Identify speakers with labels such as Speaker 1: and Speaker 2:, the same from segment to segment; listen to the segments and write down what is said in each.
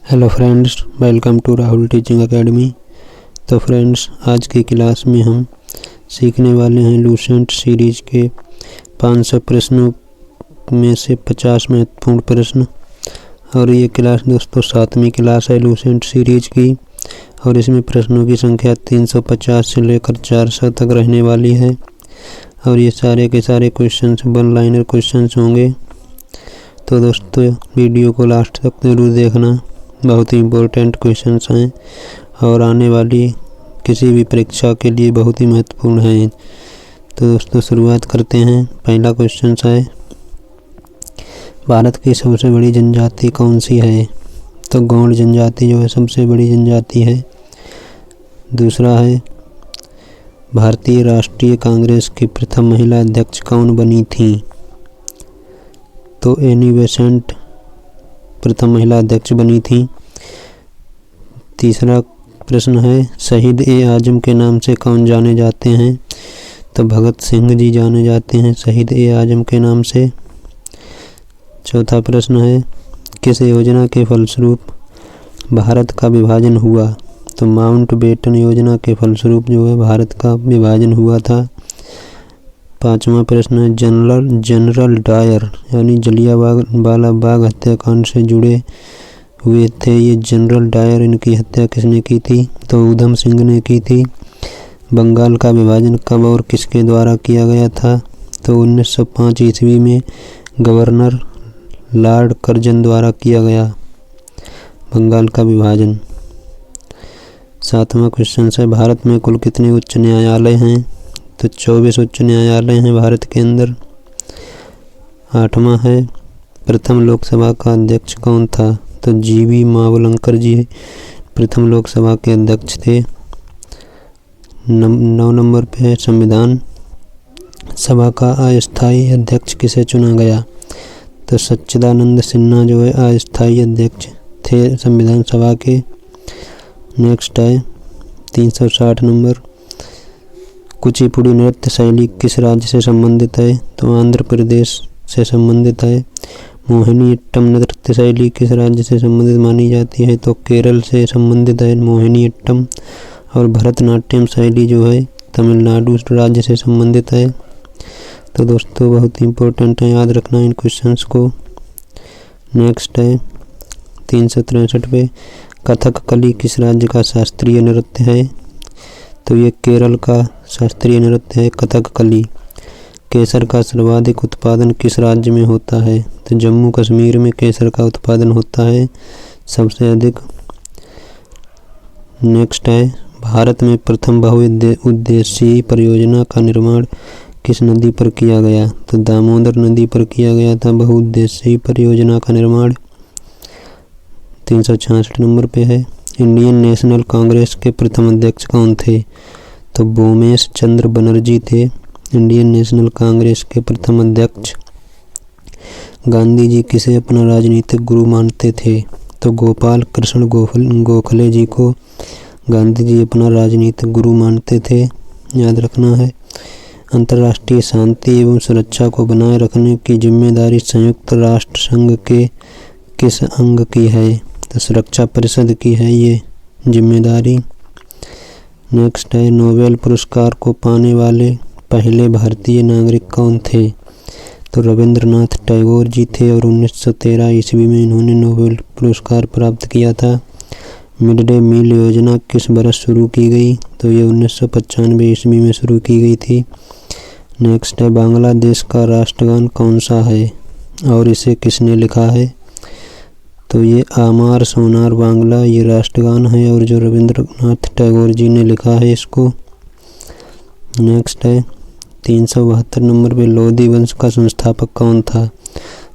Speaker 1: Hello friends, welcome to Rahul teaching academy. तो friends, आज की क्लास में हम सीखने वाले हैं लूसेंट सीरीज के 500 प्रश्नों में से 50 महत्वपूर्ण प्रश्न। और ये क्लास दोस्तों 7वीं क्लास है लूसेंट सीरीज की, और इसमें प्रश्नों की संख्या 350 से लेकर 400 तक रहने वाली है। और ये सारे के सारे क्वेश्चंस वन लाइनर क्वेश्चंस होंगे। तो दोस्तों वीडियो को लास्ट तक जरूर देखना, बहुत ही इम्पोर्टेंट क्वेश्चंस हैं और आने वाली किसी भी परीक्षा के लिए बहुत ही महत्वपूर्ण हैं। तो दोस्तों शुरुआत करते हैं। पहला क्वेश्चन है, भारत की सबसे बड़ी जनजाति कौन सी है? तो गौंड जनजाति जो है सबसे बड़ी जनजाति है। दूसरा है, भारतीय राष्ट्रीय कांग्रेस की प्रथम महिला अध्यक्ष कौन बनी थी? तो एनी बेसेंट प्रथम महिला अध्यक्ष बनी थी। तीसरा प्रश्न है, शहीद ए आजम के नाम से कौन जाने जाते हैं? तो भगत सिंह जी जाने जाते हैं शहीद ए आजम के नाम से। चौथा प्रश्न है, किस योजना के फलस्वरूप भारत का विभाजन हुआ? तो माउंटबेटन योजना के फलस्वरूप जो है भारत का विभाजन हुआ था। पांचवा प्रश्न है, जनरल डायर यानी जलियांवाला बाग हत्याकांड से जुड़े हुए थे ये जनरल डायर, इनकी हत्या किसने की थी? तो ऊधम सिंह ने की थी। बंगाल का विभाजन कब और किसके द्वारा किया गया था? तो 1905 ईस्वी में गवर्नर लॉर्ड कर्जन द्वारा किया गया बंगाल का विभाजन। सातवां क्वेश्चन है, भारत में कुल कितने उच्च न्यायालय हैं? तो 24 उच्च न्यायालय हैं भारत के अंदर। आठवां है, प्रथम लोकसभा का अध्यक्ष कौन था? तो जीवी मावलंकर जी प्रथम लोकसभा के अध्यक्ष थे। 9 नंबर पे है, संविधान सभा का अस्थायी अध्यक्ष किसे चुना गया? तो सच्चिदानंद सिन्हा जो है अस्थायी अध्यक्ष थे संविधान सभा के। नेक्स्ट है 360 नंबर, कुचिपुड़ी नृत्य शैली किस राज्य से संबंधित है? तो आंध्र प्रदेश से संबंधित है। मोहिनीअट्टम नृत्य शैली किस राज्य से संबंधित मानी जाती है? तो केरल से संबंधित है मोहिनीअट्टम। और भरतनाट्यम शैली जो है तमिलनाडु राज्य से संबंधित है। तो दोस्तों बहुत इंपॉर्टेंट है, याद रखना इन क्वेश्चंस को। नेक्स्ट है 363 पे, कथकली किस राज्य का शास्त्रीय नृत्य है? तो ये केरल का शास्त्रीय नृत्य है कथकली। केसर का सर्वाधिक उत्पादन किस राज्य में होता है? तो जम्मू कश्मीर में केसर का उत्पादन होता है सबसे अधिक। नेक्स्ट है, भारत में प्रथम बहुउद्देशीय परियोजना का निर्माण किस नदी पर किया गया? तो दामोदर नदी पर किया गया था बहुउद्देशीय परियोजना का निर्माण। 366 नंबर पे है, इंडियन नेशनल कांग्रेस के प्रथम अध्यक्ष कौन थे? तो बोमेश चंद्र बनर्जी थे इंडियन नेशनल कांग्रेस के प्रथम अध्यक्ष। गांधी जी किसे अपना राजनीतिक गुरु मानते थे? तो गोपाल कृष्ण गोखले जी को गांधी जी अपना राजनीतिक गुरु मानते थे, याद रखना है। अंतर्राष्ट्रीय शांति एवं सुरक्षा को बनाए रखने की जिम्मेदारी संयुक्त राष्ट्र संघ के किस अंग की है? तो सुरक्षा परिषद की है ये जिम्मेदारी। नेक्स्ट है, नोबेल पुरस्कार को पाने वाले पहले भारतीय नागरिक कौन थे? तो रविंद्रनाथ टैगोर जी थे और 1913 ईस्वी में इन्होंने नोबेल पुरस्कार प्राप्त किया था। मिड डे मील योजना किस वर्ष शुरू की गई? तो ये 1995 ईस्वी में शुरू की गई थी। नेक्स्ट है, बांग्लादेश का राष्ट्रगान कौन सा है और इसे किसने लिखा है? तो ये आमार सोनार बांग्ला ये राष्ट्रगान है और जो रविंद्रनाथ टैगोर जी ने लिखा है इसको। नेक्स्ट है 372 नंबर पे, लोधी वंश का संस्थापक कौन था?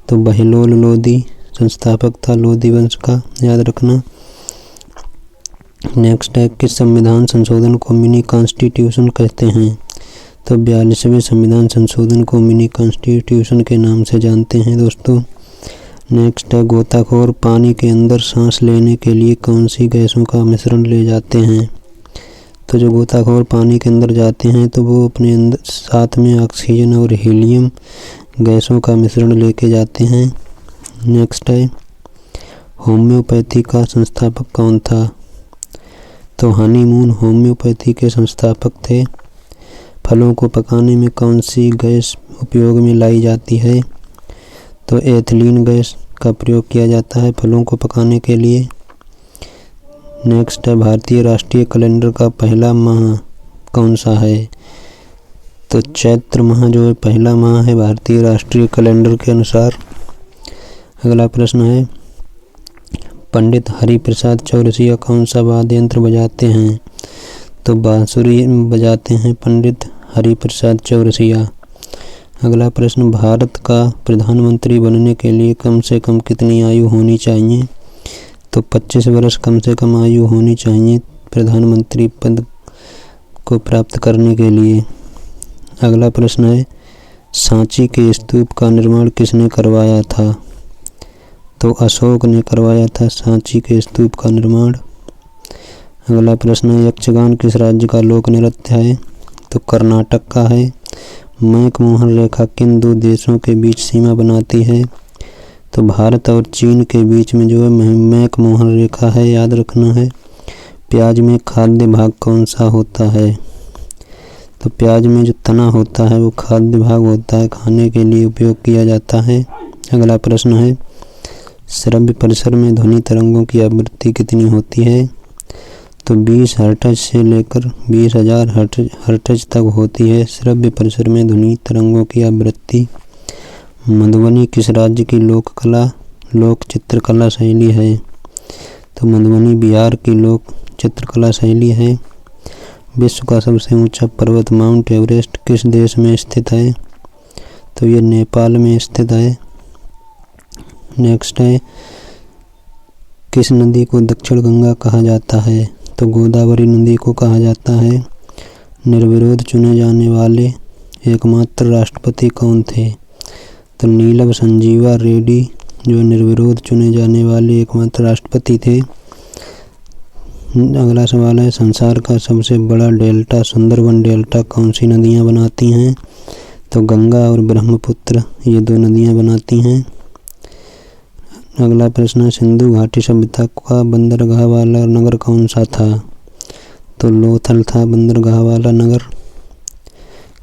Speaker 1: तो बहिलोल लोधी संस्थापक था लोधी वंश का, याद रखना। नेक्स्ट है, किस संविधान संशोधन को मिनी कॉन्स्टिट्यूशन कहते हैं? तो 42वें संविधान संशोधन को मिनी कॉन्स्टिट्यूशन के नाम से जानते हैं दोस्तों। नेक्स्ट है, गोताखोर पानी के अंदर सांस लेने के लिए कौन सी गैसों का मिश्रण ले जाते हैं? तो जो गोताखोर पानी के अंदर जाते हैं तो वो अपने अंदर साथ में ऑक्सीजन और हीलियम गैसों का मिश्रण लेके जाते हैं। नेक्स्ट है, होम्योपैथी का संस्थापक कौन था? तो हनीमून होम्योपैथी के संस्थापक थे। फलों को पकाने में कौन सी गैस उपयोग में लाई जाती है? तो एथिलीन गैस का प्रयोग किया जाता है फलों को पकाने के लिए। नेक्स्ट है, भारतीय राष्ट्रीय कैलेंडर का पहला माह कौन सा है? तो चैत्र माह जो है पहला माह है भारतीय राष्ट्रीय कैलेंडर के अनुसार। अगला प्रश्न है, पंडित हरिप्रसाद चौरसिया कौन सा वाद्य यंत्र बजाते हैं? तो बांसुरी बजाते हैं पंडित हरिप्रसाद चौरसिया। अगला प्रश्न, भारत का प्रधानमंत्री बनने के लिए कम से कम कितनी आयु होनी चाहिए? तो 25 वर्ष कम से कम आयु होनी चाहिए प्रधानमंत्री पद को प्राप्त करने के लिए। अगला प्रश्न है, सांची के स्तूप का निर्माण किसने करवाया था? तो अशोक ने करवाया था सांची के स्तूप का निर्माण। अगला प्रश्न है, यक्षगान किस राज्य का लोक नृत्य है? तो कर्नाटक का है। मैकमोहन रेखा किन दो देशों के बीच सीमा बनाती है? तो भारत और चीन के बीच में जो है मैकमोहन रेखा है, याद रखना है। प्याज में खाद्य भाग कौन सा होता है? तो प्याज में जो तना होता है वो खाद्य भाग होता है, खाने के लिए उपयोग किया जाता है। अगला प्रश्न है, श्रव्य परिसर में ध्वनि तरंगों की आवृत्ति कितनी होती है? तो 20 हर्ट्ज से लेकर 20,000 हर्ट्ज तक होती है श्रव्य परिसर में ध्वनि तरंगों की आवृत्ति। मधुबनी किस राज्य की लोक चित्रकला शैली है? तो मधुबनी बिहार की लोक चित्रकला शैली है। विश्व का सबसे ऊंचा पर्वत माउंट एवरेस्ट किस देश में स्थित है? तो ये नेपाल में स्थित है। नेक्स्ट है, किस नदी को दक्षिण गंगा कहा जाता है? तो गोदावरी नदी को कहा जाता है। निर्विरोध चुने जाने वाले एकमात्र राष्ट्रपति कौन थे? तो नीलम संजीवा रेड्डी जो निर्विरोध चुने जाने वाले एकमात्र राष्ट्रपति थे। अगला सवाल है, संसार का सबसे बड़ा डेल्टा सुंदरबन डेल्टा कौन सी नदियाँ बनाती हैं? तो गंगा और ब्रह्मपुत्र ये दो नदियाँ बनाती हैं। अगला प्रश्न है, सिंधु घाटी सभ्यता का बंदरगाह वाला नगर कौन सा था? तो लोथल था बंदरगाह वाला नगर।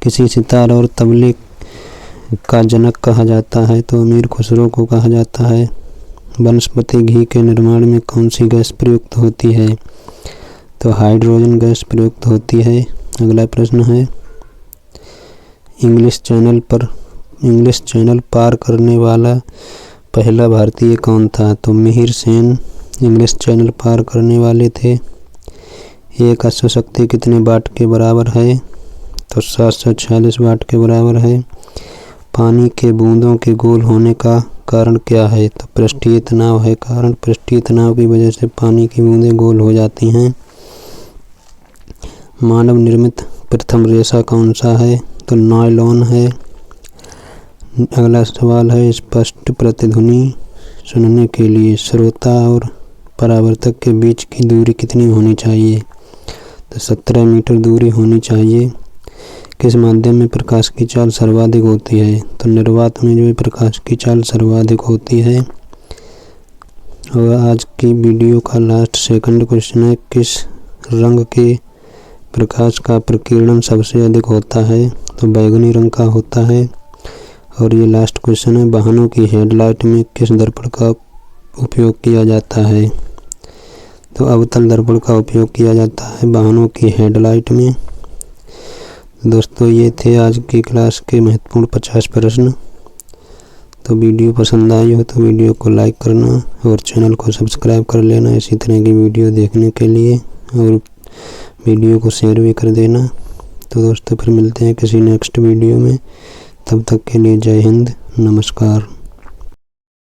Speaker 1: किसी सितार और तबले का जनक कहा जाता है? तो अमीर खुसरो को कहा जाता है। वनस्पति घी के निर्माण में कौन सी गैस प्रयुक्त होती है? तो हाइड्रोजन गैस प्रयुक्त होती है। अगला प्रश्न है, इंग्लिश चैनल पार करने वाला पहला भारतीय कौन था? तो मिहिर सेन इंग्लिश चैनल पार करने वाले थे। एक अश्वशक्ति कितने वाट के बराबर है? तो 746 वाट के बराबर है। पानी के बूंदों के गोल होने का कारण क्या है? तो पृष्ठीय तनाव है कारण। पृष्ठीय तनाव की वजह से पानी की बूंदें गोल हो जाती हैं। मानव निर्मित प्रथम रेशा कौन सा है? तो नायलॉन है। अगला सवाल है, स्पष्ट प्रतिध्वनि सुनने के लिए श्रोता और परावर्तक के बीच की दूरी कितनी होनी चाहिए? तो 17 मीटर दूरी होनी चाहिए। किस माध्यम में प्रकाश की चाल सर्वाधिक होती है? तो निर्वात में जो है प्रकाश की चाल सर्वाधिक होती है। और आज की वीडियो का लास्ट सेकंड क्वेश्चन है, किस रंग के प्रकाश का प्रकीर्णन सबसे अधिक होता है? तो बैगनी रंग का होता है। और ये लास्ट क्वेश्चन है, वाहनों की हेडलाइट में किस दर्पण का उपयोग किया जाता है? तो अवतल दर्पण का उपयोग किया जाता है वाहनों की हेडलाइट में। दोस्तों, ये थे आज की क्लास के महत्वपूर्ण 50 प्रश्न। तो वीडियो पसंद आई हो तो वीडियो को लाइक करना और चैनल को सब्सक्राइब कर लेना इसी तरह की वीडियो देखने के लिए, और वीडियो को शेयर भी कर देना। तो दोस्तों, फिर मिलते हैं किसी नेक्स्ट वीडियो में। तब तक के लिए जय हिंद, नमस्कार।